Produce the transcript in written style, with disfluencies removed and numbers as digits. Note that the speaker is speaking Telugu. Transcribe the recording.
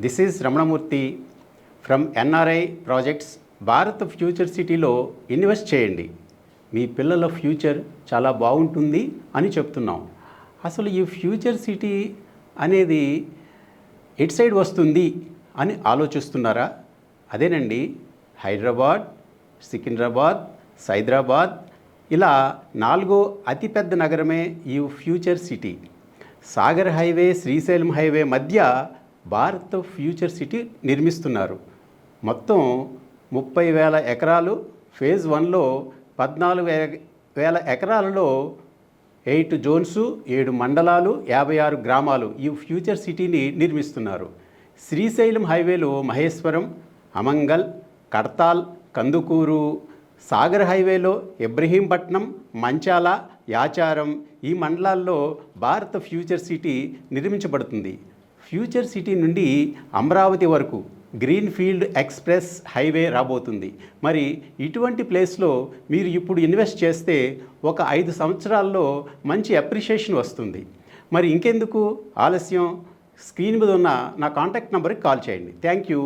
This is Ramanamurthy from NRI projects. Bharat future సిటీలో ఇన్వెస్ట్ చేయండి, మీ పిల్లల ఫ్యూచర్ చాలా బాగుంటుంది అని చెప్తున్నాం. అసలు ఈ ఫ్యూచర్ సిటీ అనేది ఎటు సైడ్ వస్తుంది అని ఆలోచిస్తున్నారా? అదేనండి, హైదరాబాద్, సికింద్రాబాద్, సైదరాబాద్ ఇలా 4వ అతిపెద్ద నగరమే ఈ future city. Sagar highway, Srisailam highway మధ్య భారత్ ఫ్యూచర్ సిటీ నిర్మిస్తున్నారు. మొత్తం 30,000 ఎకరాలు, ఫేజ్ 1లో 14,000 ఎకరాలలో 8 జోన్స్, 7 మండలాలు, 56 గ్రామాలు ఈ ఫ్యూచర్ సిటీని నిర్మిస్తున్నారు. శ్రీశైలం హైవేలో మహేశ్వరం, అమంగల్, కడతాల్, కందుకూరు, సాగర్ హైవేలో ఇబ్రహీంపట్నం, మంచాల, యాచారం ఈ మండలాల్లో భారత ఫ్యూచర్ సిటీ నిర్మించబడుతుంది. ఫ్యూచర్ సిటీ నుండి అమరావతి వరకు గ్రీన్ ఫీల్డ్ ఎక్స్ప్రెస్ హైవే రాబోతుంది. మరి ఇటువంటి ప్లేస్లో మీరు ఇప్పుడు ఇన్వెస్ట్ చేస్తే ఒక 5 సంవత్సరాల్లో మంచి అప్రిషియేషన్ వస్తుంది. మరి ఇంకెందుకు ఆలస్యం? స్క్రీన్ మీద ఉన్న నా కాంటాక్ట్ నెంబర్కి కాల్ చేయండి. Thank you.